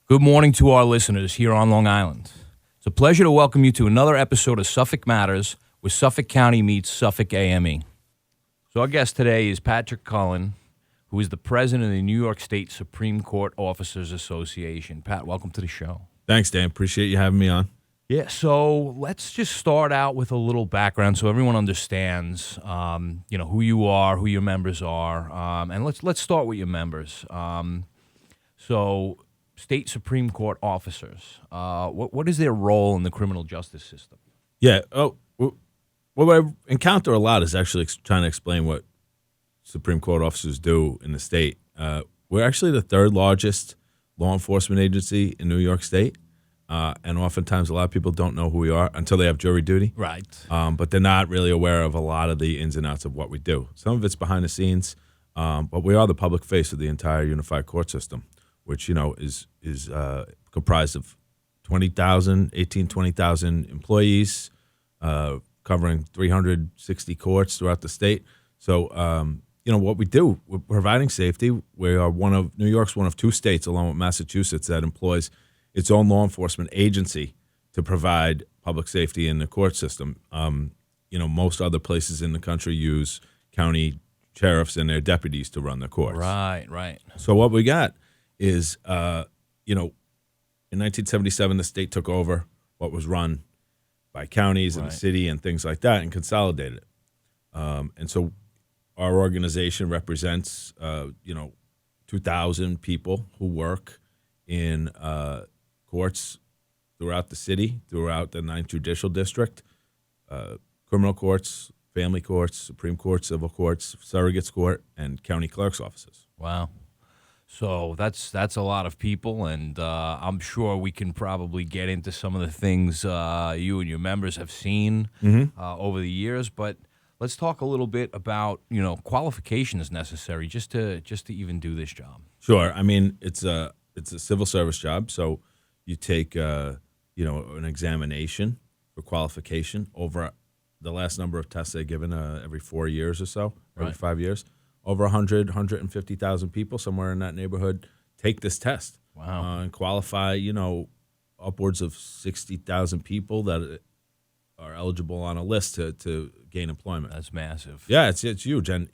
Good morning to our listeners here on Long Island. It's a pleasure to welcome you to another episode of Suffolk Matters, where Suffolk County meets Suffolk AME. So our guest today is Patrick Cullen, who is the president of the New York State Supreme Court Officers Association. Pat, welcome to the show. Thanks, Dan. Appreciate you having me on. Yeah, so let's just start out with a little background so everyone understands, who you are, who your members are, and let's start with your members. So, State Supreme Court officers, what is their role in the criminal justice system? Yeah. What I encounter a lot is actually trying to explain what Supreme Court officers do in the state. We're actually the third largest law enforcement agency in New York State. And oftentimes a lot of people don't know who we are until they have jury duty. Right. But they're not really aware of a lot of the ins and outs of what we do. Some of it's behind the scenes, but we are the public face of the entire unified court system, which, is comprised of 20,000 employees, covering 360 courts throughout the state. So, what we do, we're providing safety. We are New York's one of two states, along with Massachusetts, that employs its own law enforcement agency to provide public safety in the court system. Most other places in the country use county sheriffs and their deputies to run the courts. Right. So what we got is, in 1977, the state took over what was run by counties and the city and things like that and consolidated it. And so our organization represents, 2,000 people who work in courts throughout the city, throughout the 9th Judicial District, criminal courts, family courts, Supreme Court, civil courts, surrogates court, and county clerk's offices. Wow. So that's a lot of people, and I'm sure we can probably get into some of the things you and your members have seen over the years. But let's talk a little bit about qualifications necessary just to even do this job. Sure. I mean, it's a civil service job, so you take an examination for qualification over the last number of tests they've given every 4 years or so, every 5 years. Over 150,000 people, somewhere in that neighborhood, take this test. Wow. And qualify, upwards of 60,000 people that are eligible on a list to gain employment. That's massive. Yeah, it's huge. And,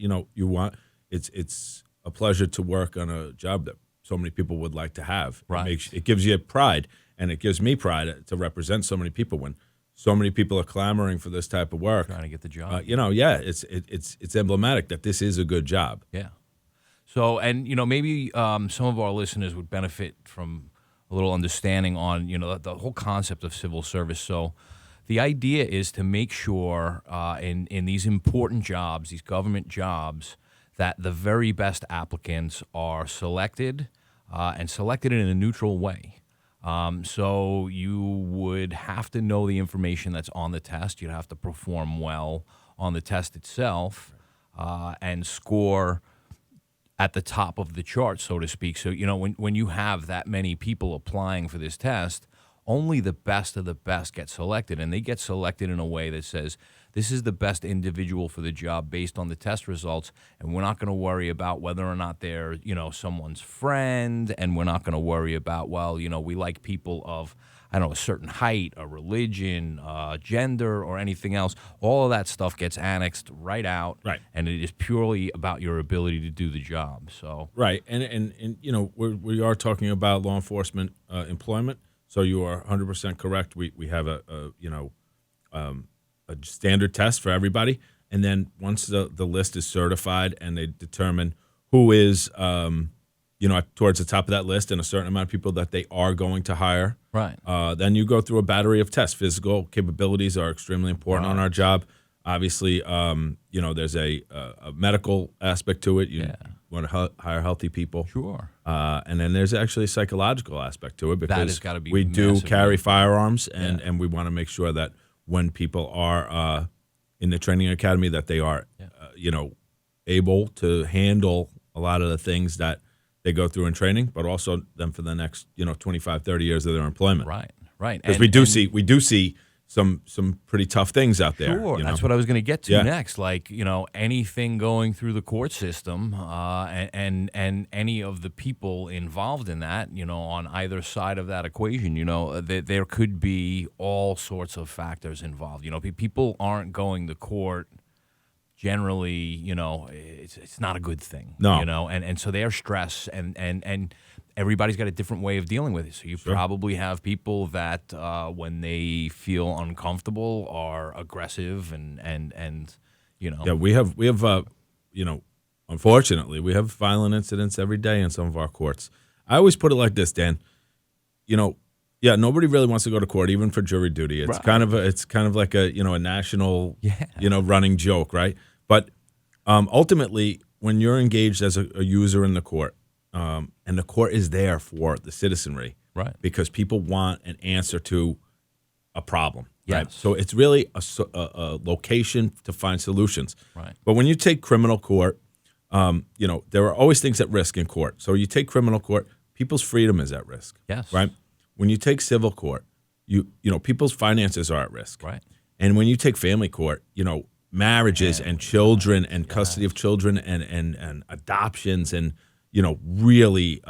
it's a pleasure to work on a job that so many people would like to have. Right. It gives you pride, and it gives me pride to represent so many people when so many people are clamoring for this type of work. Trying to get the job. It's emblematic that this is a good job. Yeah. So, and, maybe some of our listeners would benefit from a little understanding on, the whole concept of civil service. So the idea is to make sure in these important jobs, these government jobs, that the very best applicants are selected and selected in a neutral way. So you would have to know the information that's on the test. You'd have to perform well on the test itself and score at the top of the chart, so to speak. So, when you have that many people applying for this test, only the best of the best get selected, and they get selected in a way that says, this is the best individual for the job based on the test results, and we're not going to worry about whether or not they're, someone's friend, and we're not going to worry about, we like people of, a certain height, a religion, gender, or anything else. All of that stuff gets annexed right out, right? And it is purely about your ability to do the job. So right, and we are talking about law enforcement employment. So you are 100% correct. We have a standard test for everybody, and then once the list is certified and they determine who is towards the top of that list and a certain amount of people that they are going to hire, right? Then you go through a battery of tests. Physical capabilities are extremely important on our job. Obviously, there's a medical aspect to it. You want to hire healthy people. Sure. And then there's actually a psychological aspect to it because that has got to be we do carry massive. firearms, and we want to make sure that when people are in the training academy that they are, able to handle a lot of the things that they go through in training, but also them for the next, 25, 30 years of their employment. Right. Because we do see some pretty tough things out there. Sure, You know? that's what I was going to get to Yeah. next. Like, anything going through the court system, and any of the people involved in that, on either side of that equation, there could be all sorts of factors involved. People aren't going to court generally. It's not a good thing. No. And so they're stressed, and everybody's got a different way of dealing with it. So you probably have people that when they feel uncomfortable are aggressive and. Yeah, we have unfortunately, we have violent incidents every day in some of our courts. I always put it like this, Dan. Nobody really wants to go to court, even for jury duty. It's kind of like a national running joke, right? But ultimately, when you're engaged as a user in the court, and the court is there for the citizenry, Right. because people want an answer to a problem. Right? Yes. So it's really a location to find solutions. Right. But when you take criminal court, there are always things at risk in court. So you take criminal court, people's freedom is at risk. Yes. Right. When you take civil court, people's finances are at risk. Right. And when you take family court, marriages and children and custody of children and adoptions and really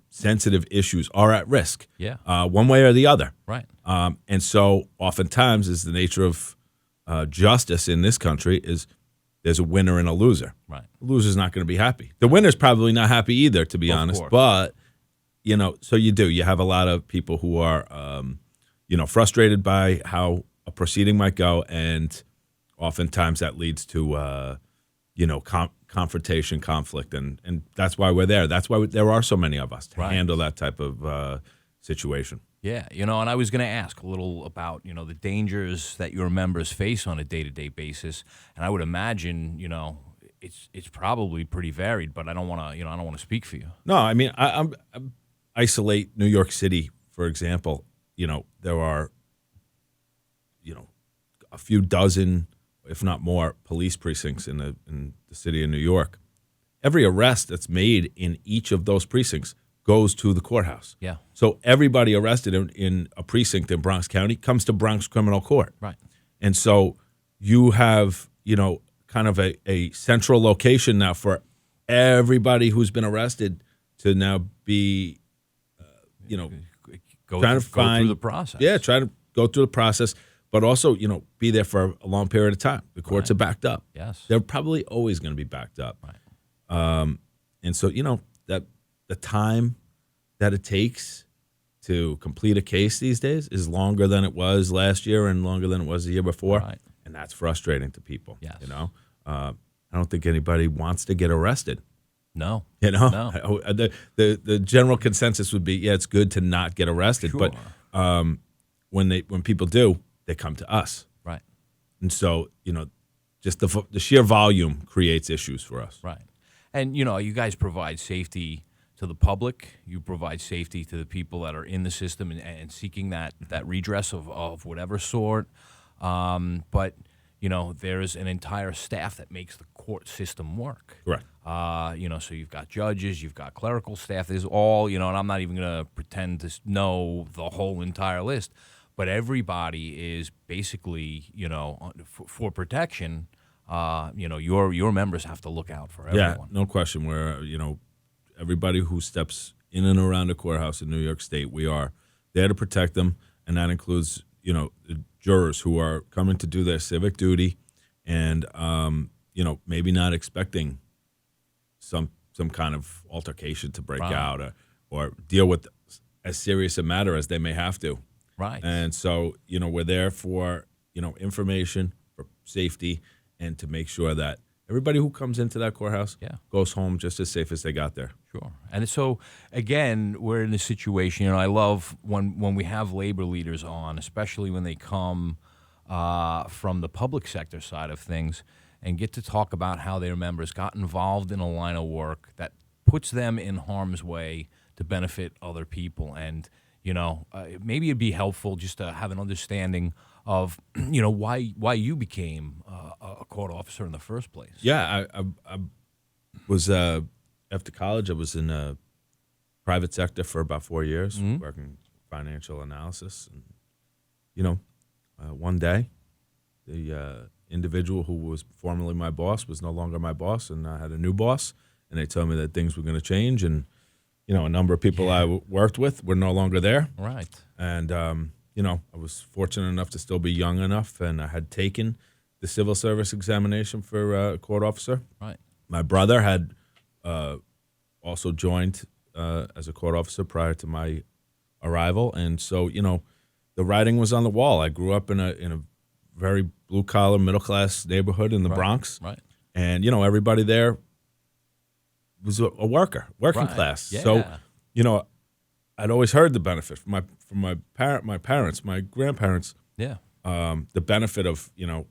sensitive issues are at risk. Yeah. One way or the other. Right. And so oftentimes is the nature of justice in this country is there's a winner and a loser. Right. The loser's not going to be happy. The winner's probably not happy either, to be honest. Course. But, so you have a lot of people who are, frustrated by how a proceeding might go. And oftentimes that leads to, confrontation, conflict. And that's why we're there. That's why there are so many of us to handle that type of situation. Yeah, and I was going to ask a little about, the dangers that your members face on a day-to-day basis, and I would imagine, it's probably pretty varied, but I don't want to, I don't want to speak for you. No, I mean, I isolate New York City, for example. There are, a few dozen, if not more, police precincts in the city of New York. Every arrest that's made in each of those precincts goes to the courthouse. Yeah. So everybody arrested in a precinct in Bronx County comes to Bronx Criminal Court. Right. And so you have, kind of a central location now for everybody who's been arrested to now be, Go trying to find through the process. Yeah, try to go through the process, but also, be there for a long period of time. The courts are backed up. Yes. They're probably always going to be backed up. Right. And so, that the time that it takes to complete a case these days is longer than it was last year and longer than it was the year before. Right. And that's frustrating to people. Yes. I don't think anybody wants to get arrested. No. No. The general consensus would be, it's good to not get arrested. Sure. But when people do, they come to us. Right. And so, just the sheer volume creates issues for us. Right. And, you guys provide safety to the public. You provide safety to the people that are in the system and seeking that redress of whatever sort. But, there is an entire staff that makes the court system work. Correct. So you've got judges, you've got clerical staff. There's all, and I'm not even going to pretend to know the whole entire list. But everybody is basically, for protection, your members have to look out for everyone. Yeah, no question. Where, everybody who steps in and around the courthouse in New York State, we are there to protect them. And that includes, the jurors who are coming to do their civic duty and, maybe not expecting some kind of altercation to break out or deal with as serious a matter as they may have to. Right. And so, we're there for, information, for safety, and to make sure that everybody who comes into that courthouse goes home just as safe as they got there. Sure. And so, again, we're in a situation, I love when we have labor leaders on, especially when they come from the public sector side of things and get to talk about how their members got involved in a line of work that puts them in harm's way to benefit other people. And, maybe it'd be helpful just to have an understanding of, why you became a court officer in the first place. Yeah, I was, after college, I was in a private sector for about 4 years, working financial analysis. And, one day, the individual who was formerly my boss was no longer my boss, and I had a new boss, and they told me that things were going to change, and a number of people I worked with were no longer there, Right. and I was fortunate enough to still be young enough, and I had taken the civil service examination for a court officer. Right. My brother had also joined as a court officer prior to my arrival, and so the writing was on the wall. I grew up in a very blue collar, middle class neighborhood in the Bronx, Right. and everybody there was a working Right. class. Yeah. So I'd always heard the benefit from my parents, my grandparents, Yeah. the benefit of an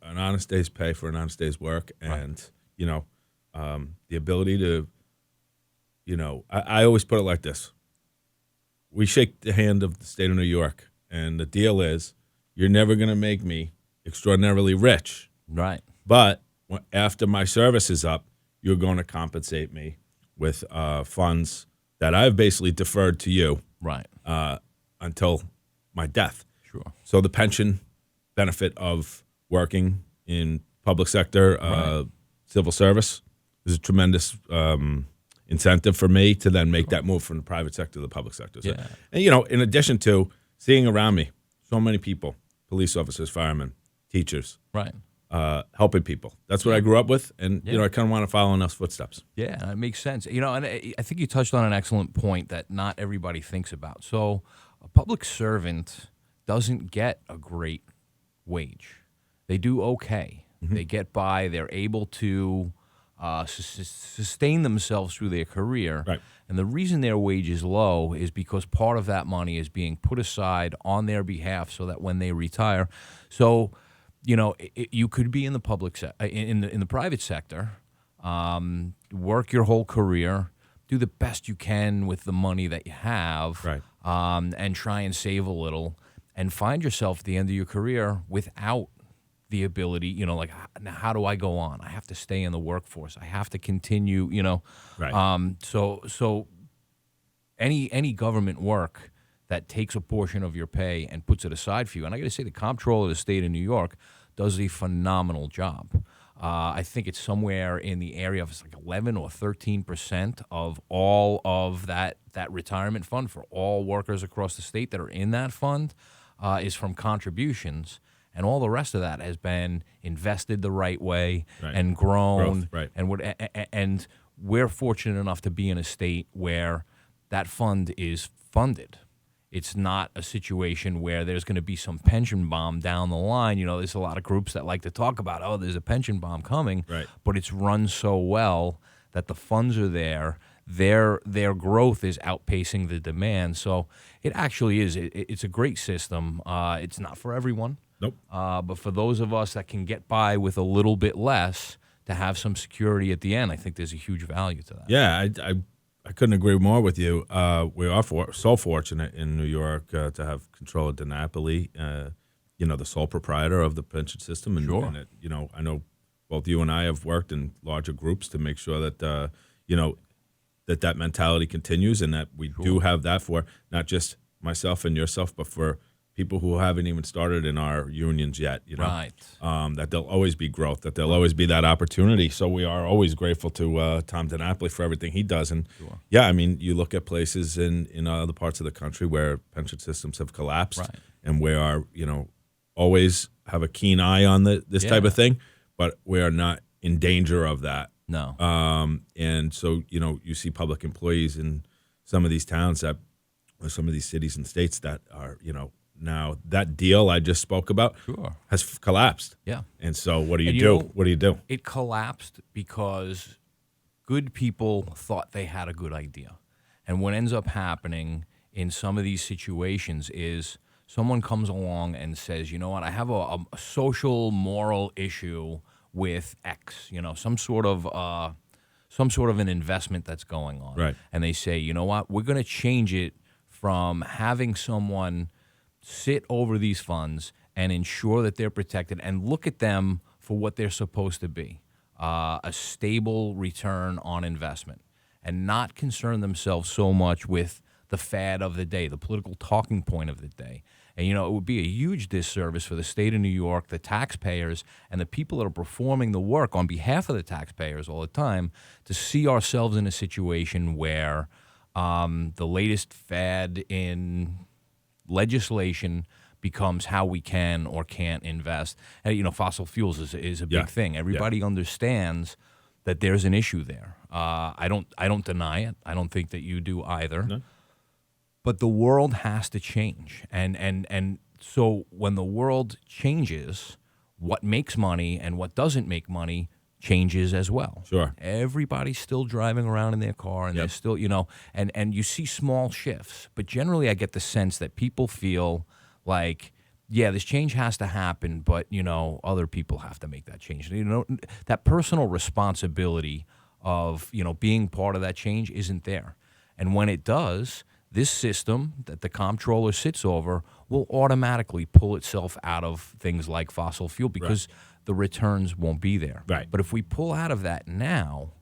honest day's pay for an honest day's work, and the ability to I always put it like this: we shake the hand of the state of New York, and the deal is you're never going to make me extraordinarily rich, Right. but after my service is up, you're going to compensate me with funds that I've basically deferred to you Right. until my death. Sure. So the pension benefit of working in public sector, civil service, is a tremendous incentive for me to then make that move from the private sector to the public sector. So, Yeah. and in addition to seeing around me so many people, police officers, firemen, teachers, Right. helping people. That's what I grew up with, and Yeah. I kind of want to follow in those footsteps. Yeah, it makes sense. And I think you touched on an excellent point that not everybody thinks about. So, a public servant doesn't get a great wage. They do okay. They get by. They're able to sustain themselves through their career. Right. And the reason their wage is low is because part of that money is being put aside on their behalf so that when they retire. So, you could be in the in the private sector, work your whole career, do the best you can with the money that you have, Right. and try and save a little, and find yourself at the end of your career without the ability, like, now how do I go on? I have to stay in the workforce. I have to continue, Right. So any government work that takes a portion of your pay and puts it aside for you, and I got to say, the comptroller of the state of New York does a phenomenal job. I think it's somewhere in the area of 11 or 13% of all of that retirement fund for all workers across the state that are in that fund is from contributions. And all the rest of that has been invested the right way Right. and grown. Growth, right. And we're fortunate enough to be in a state where that fund is funded. It's not a situation where there's going to be some pension bomb down the line. There's a lot of groups that like to talk about, oh, there's a pension bomb coming. Right. But it's run so well that the funds are there. Their growth is outpacing the demand. So it actually is. It's a great system. It's not for everyone. Nope. But for those of us that can get by with a little bit less to have some security at the end, I think there's a huge value to that. Yeah, I couldn't agree more with you. We are so fortunate in New York to have Controller DiNapoli, the sole proprietor of the pension system. And, Sure. and I know both you and I have worked in larger groups to make sure that, that mentality continues, and that we do have that for not just myself and yourself, but for people who haven't even started in our unions yet, Right. that there'll always be growth, that there'll always be that opportunity. So we are always grateful to Tom DiNapoli for everything he does. And yeah, I mean, you look at places in other parts of the country where pension systems have collapsed, Right. and we are, always have a keen eye on this type of thing, but we are not in danger of that. No. And so, you see public employees in some of these towns or some of these cities and states that are, now that deal I just spoke about has collapsed. Yeah. And so what do you And do? What do you do? It collapsed because good people thought they had a good idea. And what ends up happening in some of these situations is someone comes along and says, you know what, I have a social, moral issue with X, some sort of an investment that's going on. Right. And they say, you know what, we're going to change it from having someone sit over these funds and ensure that they're protected and look at them for what they're supposed to be, a stable return on investment, and not concern themselves so much with the fad of the day, the political talking point of the day. And, it would be a huge disservice for the state of New York, the taxpayers, and the people that are performing the work on behalf of the taxpayers all the time to see ourselves in a situation where the latest fad in legislation becomes how we can or can't invest. And, fossil fuels is a big thing. Everybody understands that there's an issue there. I don't deny it. I don't think that you do either. No. But the world has to change. And so when the world changes, what makes money and what doesn't make money changes as well. Sure. Everybody's still driving around in their car, and they're still, and you see small shifts. But generally, I get the sense that people feel like, yeah, this change has to happen, but, other people have to make that change. That personal responsibility of, being part of that change isn't there. And when it does, this system that the comptroller sits over will automatically pull itself out of things like fossil fuel because the returns won't be there. Right. But if we pull out of that now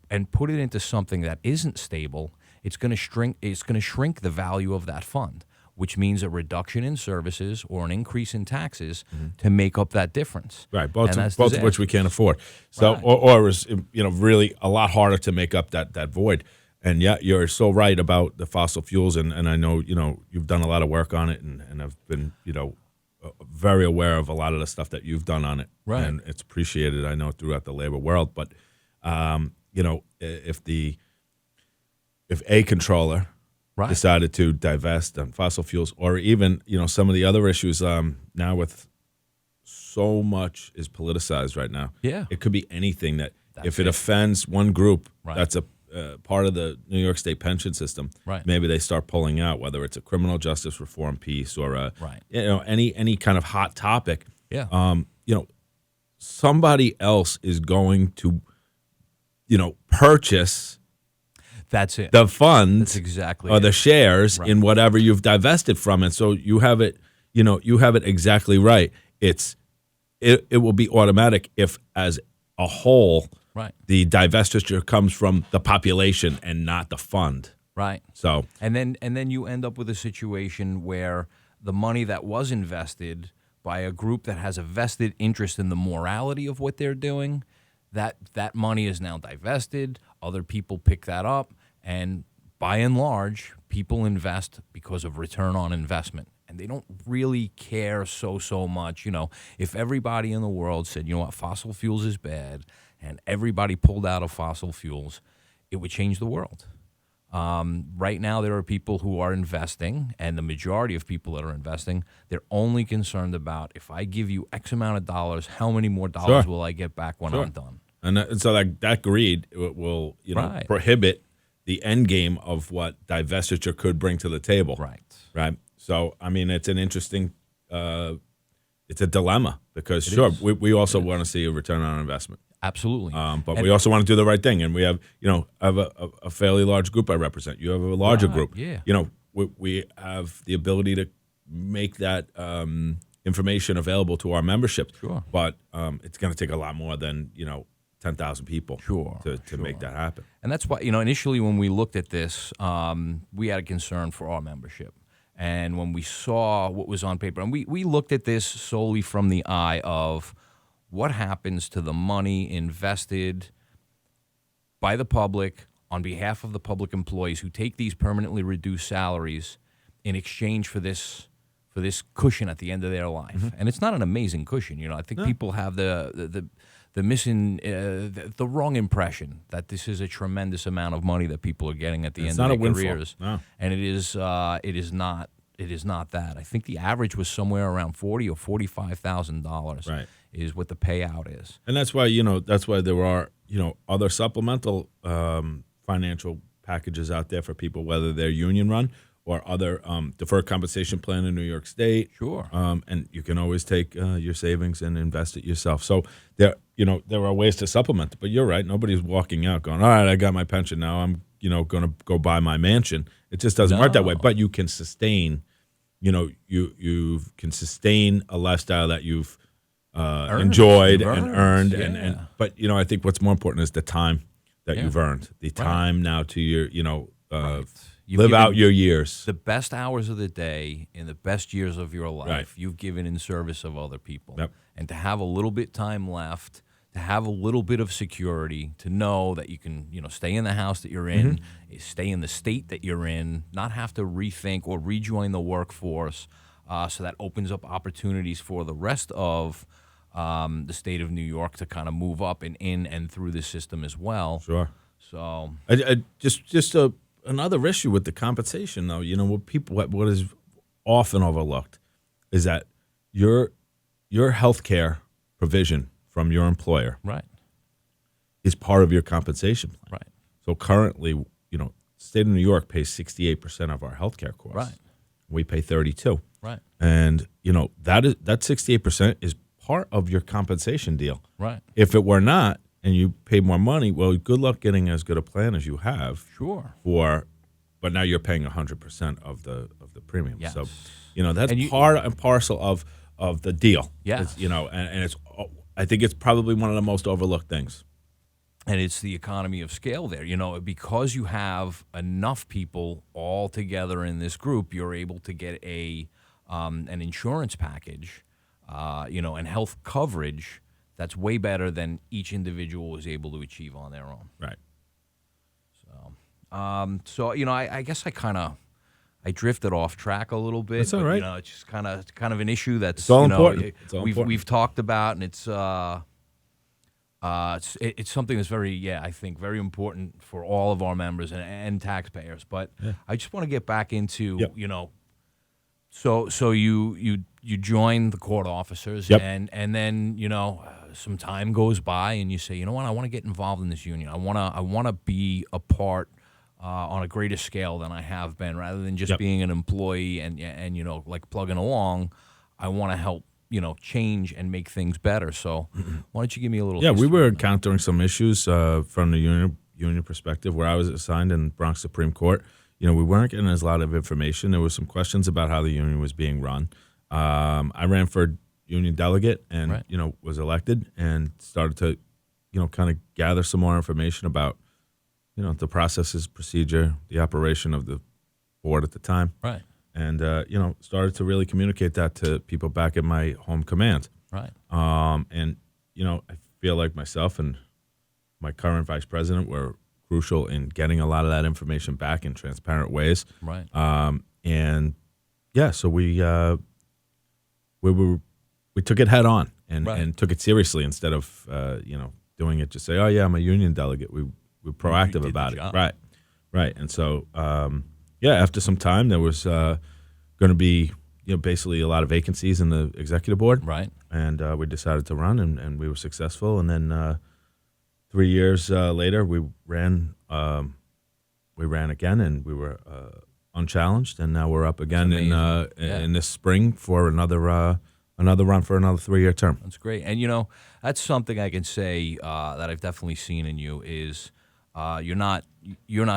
and put it into something that isn't stable, it's going to shrink. It's going to shrink the value of that fund, which means a reduction in services or an increase in taxes to make up that difference. Right, both of which we can't afford. So, Right. or is really a lot harder to make up that void. And yeah, you're so right about the fossil fuels, and I know you've done a lot of work on it, and I've been very aware of a lot of the stuff that you've done on it, Right. and it's appreciated. I know throughout the labor world, but if a controller Right. decided to divest on fossil fuels, or even some of the other issues now with so much is politicized right now. Yeah. It could be anything that That's if it it. offends one group, Right. that's a part of the New York State pension system. Right. Maybe they start pulling out, whether it's a criminal justice reform piece or Right. any kind of hot topic. Yeah. Somebody else is going to purchase That's it. the funds That's exactly or it. the shares Right. in whatever you've divested from it. So you have it, exactly right. It will be automatic if, as a whole, Right. the divestiture comes from the population and not the fund. Right. So And then you end up with a situation where the money that was invested by a group that has a vested interest in the morality of what they're doing, that money is now divested. Other people pick that up, and by and large, people invest because of return on investment. And they don't really care so much. If everybody in the world said, you know what, fossil fuels is bad, and everybody pulled out of fossil fuels, it would change the world. Right now, there are people who are investing, and the majority of people that are investing, they're only concerned about, if I give you X amount of dollars, how many more dollars Sure. will I get back when Sure. I'm done? and so that greed will Right. prohibit the end game of what divestiture could bring to the table. Right. So I mean, it's an interesting. It's a dilemma because we also want to see a return on investment. Absolutely. But we also want to do the right thing, and we have a fairly large group I represent. You have a larger Right, group. yeah. We have the ability to make that information available to our membership. Sure. But it's going to take a lot more than 10,000 people. Sure, To make that happen. And that's why, initially when we looked at this, we had a concern for our membership. And when we saw what was on paper, and we looked at this solely from the eye of what happens to the money invested by the public on behalf of the public employees who take these permanently reduced salaries in exchange for this cushion at the end of their life. Mm-hmm. And it's not an amazing cushion. I think people have the wrong impression that this is a tremendous amount of money that people are getting at the end not of a their windfall. careers. No. And it is not that. I think the average was somewhere around $40,000 or $45,000. Right. Is what the payout is. And that's why there are other supplemental financial packages out there for people, whether they're union run or other deferred compensation plan in New York State. Sure. And you can always take your savings and invest it yourself. So there are ways to supplement it. But you're right. Nobody's walking out going, all right, I got my pension now. I'm going to go buy my mansion. It just doesn't work that way. But you can sustain. You can sustain a lifestyle that you've enjoyed and earned. Yeah. But I think what's more important is the time that you've earned. The time now to your Right. You've Live given out your years. the best hours of the day in the best years of your life. Right. You've given in service of other people. Yep. And to have a little bit time left, to have a little bit of security, to know that you can, stay in the house that you're in, stay in the state that you're in, not have to rethink or rejoin the workforce. So that opens up opportunities for the rest of the state of New York to kind of move up and in and through the system as well. Sure. So Another issue with the compensation, though, what is often overlooked is that your health care provision from your employer right, is part of your compensation plan. right, So currently, state of New York pays 68% of our health care costs. right, We pay 32%. right, And that 68% is part of your compensation deal. right. If it were not, and you pay more money, well, good luck getting as good a plan as you have. Sure. But now you're paying 100% of the premium. Yes. So, that's And part and parcel of the deal. Yes. And it's, I think it's probably one of the most overlooked things. And it's the economy of scale there. Because you have enough people all together in this group, you're able to get an insurance package, and health coverage that's way better than each individual was able to achieve on their own. Right. I guess I drifted off track a little bit. That's all right. It's just kind of an issue that's It's all important. It's all important. We've talked about, and it's something that's I think very important for all of our members and taxpayers. But I just want to get back into So you join the court officers, Yep. and then some time goes by, and you say, what, I want to get involved in this union. I want to be a part on a greater scale than I have been, rather than just being an employee and like plugging along. I want to help change and make things better. So why don't you give me a little? Yeah, we history were on that? encountering some issues from the union perspective where I was assigned in Bronx Supreme Court. We weren't getting as a lot of information. There were some questions about how the union was being run. I ran for union delegate and, Right. Was elected and started to, kind of gather some more information about, the processes, procedure, the operation of the board at the time. Right, And, started to really communicate that to people back in my home command. right, And, I feel like myself and my current vice president were crucial in getting a lot of that information back in transparent ways. right. So we took it head on and, Right. and took it seriously instead of doing it just say, oh yeah, I'm a union delegate. We were proactive did about the it. job. Right. And so after some time there was going to be basically a lot of vacancies in the executive board. Right. And we decided to run and we were successful. And then 3 years later we ran again and we were unchallenged, and now we're up again in this spring for another run for another 3-year term. That's great. And, that's something I can say that I've definitely seen in you is you're not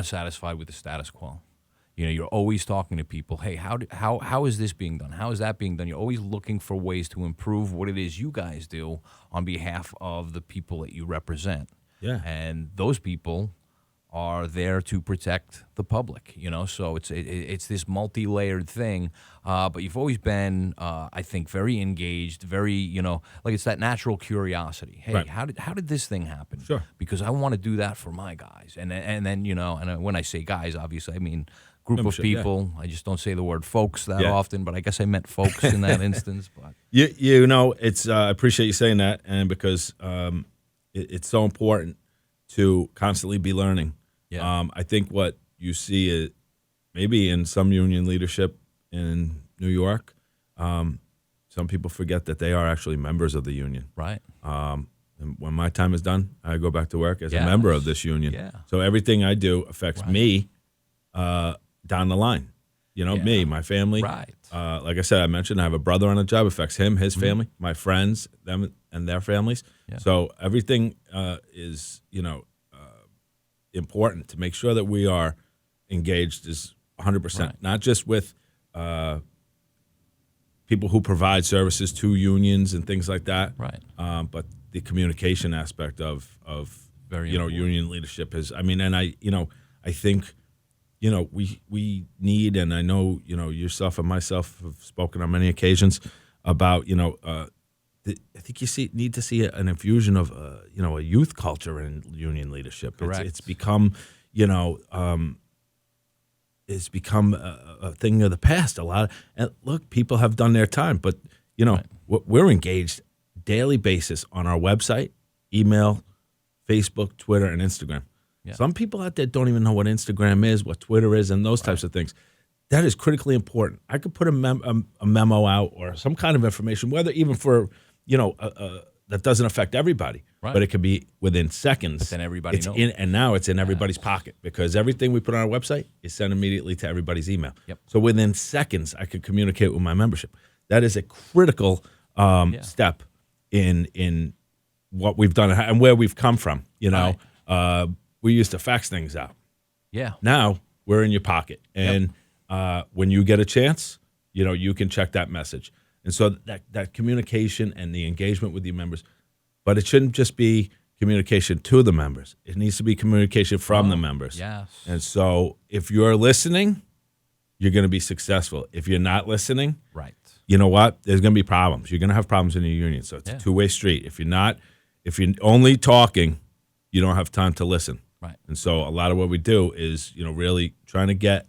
satisfied with the status quo. You're always talking to people. Hey, how is this being done? How is that being done? You're always looking for ways to improve what it is you guys do on behalf of the people that you represent. Yeah. And those people are there to protect the public, So it's this multi-layered thing. But you've always been, I think, very engaged, very, like it's that natural curiosity. Hey, Right. how did this thing happen? Sure. Because I want to do that for my guys. And then and when I say guys, obviously I mean group of Sure, yeah. people. I just don't say the word folks that Yeah. often, but I guess I meant folks in that instance. But It's I appreciate you saying that, and because it's so important to constantly be learning. Yeah. I think what you see is maybe in some union leadership in New York, some people forget that they are actually members of the union. right. And when my time is done, I go back to work as a Yes. member of this union. Yeah. So everything I do affects Right. me down the line. Yeah. Me, my family. Right. Like I said, I mentioned I have a brother on a job. Affects him, his family, my friends, them, and their families. Yeah. So everything is, important to make sure that we are engaged is 100%, Right. not just with people who provide services to unions and things like that, Right. but the communication aspect of Very important. union leadership is. I mean, and I think we need, and I know yourself and myself have spoken on many occasions about I think need to see an infusion of a youth culture in union leadership. Correct. It's become it's become a thing of the past. And look, people have done their time, but Right. we're engaged daily basis on our website, email, Facebook, Twitter, and Instagram. Yeah. Some people out there don't even know what Instagram is, what Twitter is, and those types of things. That is critically important. I could put a memo out or some kind of information, whether even for that doesn't affect everybody, Right. but it could be within seconds. But then everybody knows. And now it's in everybody's pocket because everything we put on our website is sent immediately to everybody's email. Yep. So within seconds, I could communicate with my membership. That is a critical step in what we've done and where we've come from. We used to fax things out. Yeah. Now we're in your pocket, and when you get a chance, you can check that message. And so that communication and the engagement with your members, but it shouldn't just be communication to the members. It needs to be communication from the members. Yes. And so if you're listening, you're going to be successful. If you're not listening, Right. you know what? There's going to be problems. You're going to have problems in your union. So it's a two-way street. If you're only talking, you don't have time to listen. Right. And so a lot of what we do is, really trying to get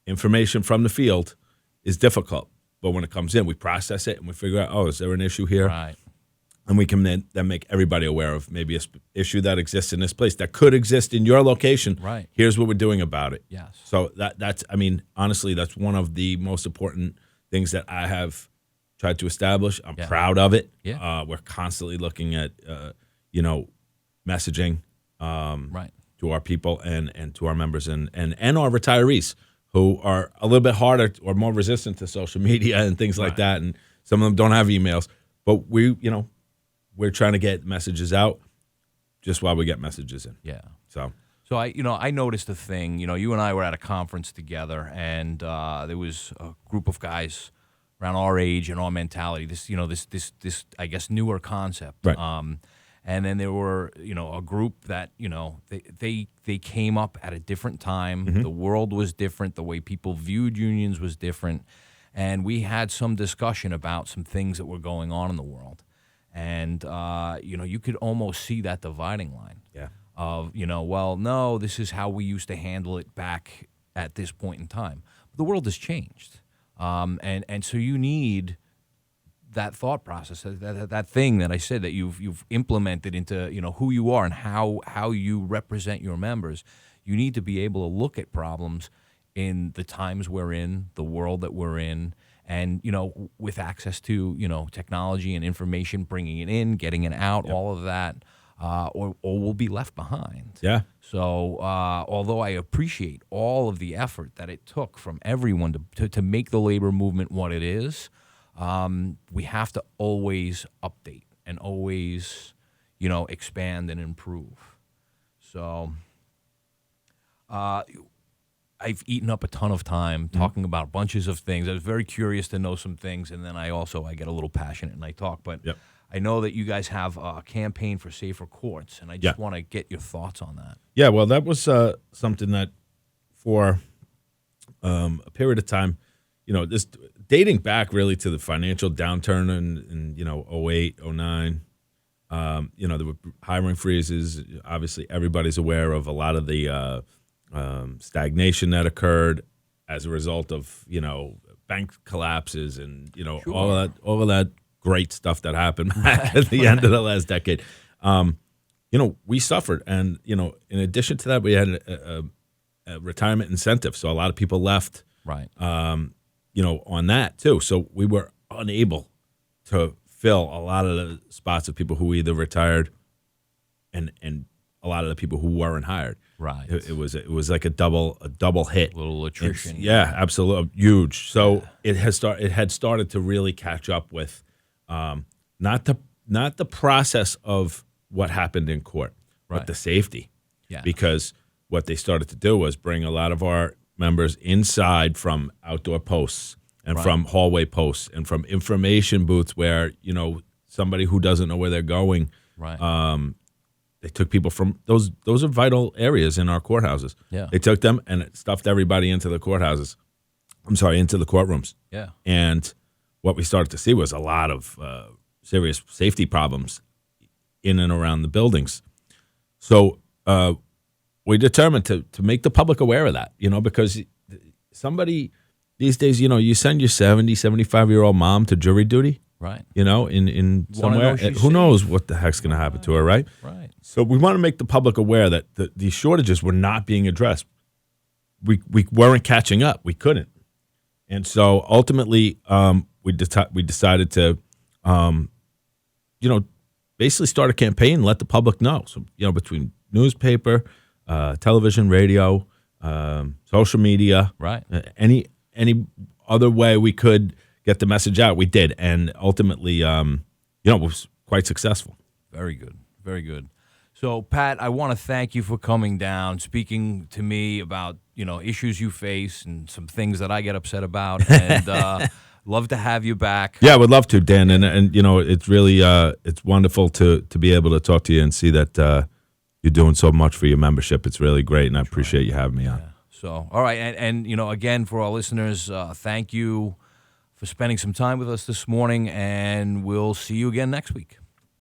information from the field is difficult. But when it comes in, we process it and we figure out, is there an issue here? Right. And we can then make everybody aware of maybe an issue that exists in this place that could exist in your location. Right. Here's what we're doing about it. Yes. So honestly, that's one of the most important things that I have tried to establish. I'm proud of it. Yeah. We're constantly looking at, messaging Right. to our people and to our members and our retirees who are a little bit harder or more resistant to social media and things like that. And some of them don't have emails, but we're trying to get messages out just while we get messages in. Yeah. So I noticed a thing. You and I were at a conference together, and there was a group of guys around our age and our mentality. This I guess newer concept. Right. And then there were a group that they came up at a different time. Mm-hmm. The world was different. The way people viewed unions was different, and we had some discussion about some things that were going on in the world. And you could almost see that dividing line. Yeah. Of no, this is how we used to handle it back at this point in time. But the world has changed, and so you need that thought process, that thing that I said that you've implemented into who you are and how you represent your members. You need to be able to look at problems in the times we're in, the world that we're in. And, with access to, technology and information, bringing it in, getting it out, all of that, or we'll be left behind. Yeah. So although I appreciate all of the effort that it took from everyone to make the labor movement what it is, we have to always update and always, expand and improve. So I've eaten up a ton of time talking about bunches of things. I was very curious to know some things, and then I get a little passionate and I talk. But I know that you guys have a campaign for safer courts, and I just want to get your thoughts on that. Yeah, well, that was something that for a period of time, this dating back really to the financial downturn in 08, 09, there were hiring freezes. Obviously, everybody's aware of a lot of the stagnation that occurred as a result of bank collapses and all of that great stuff that happened at the end of the last decade. We suffered, and in addition to that, we had a retirement incentive, so a lot of people left. Right. On that too. So we were unable to fill a lot of the spots of people who either retired and a lot of the people who weren't hired. Right. It was like a double hit. A little attrition. Absolutely huge. So it had started to really catch up with not the process of what happened in court, but the safety. Yeah. Because what they started to do was bring a lot of our members inside from outdoor posts and from hallway posts and from information booths where somebody who doesn't know where they're going, They took people from those are vital areas in our courthouses. Yeah. They took them and it stuffed everybody into the courthouses. I'm sorry, into the courtrooms. Yeah. And what we started to see was a lot of serious safety problems in and around the buildings. So we determined to make the public aware of that, because somebody these days, you send your 70, 75-year-old mom to jury duty, Right. In somewhere. Who knows what the heck's going to happen to her, right? Right. So we want to make the public aware that these shortages were not being addressed. We weren't catching up. We couldn't. And so ultimately, we decided to, basically start a campaign and let the public know. So, between newspaper, television, radio, social media, Right. Any other way we could get the message out, we did. And ultimately, it was quite successful. Very good. Very good. So, Pat, I want to thank you for coming down, speaking to me about, issues you face and some things that I get upset about. And love to have you back. Yeah, I would love to, Dan. And it's really it's wonderful to be able to talk to you and see that you're doing so much for your membership. It's really great, and I appreciate you having me on. Yeah. So, all right. And again, for our listeners, thank you for spending some time with us this morning, and we'll see you again next week.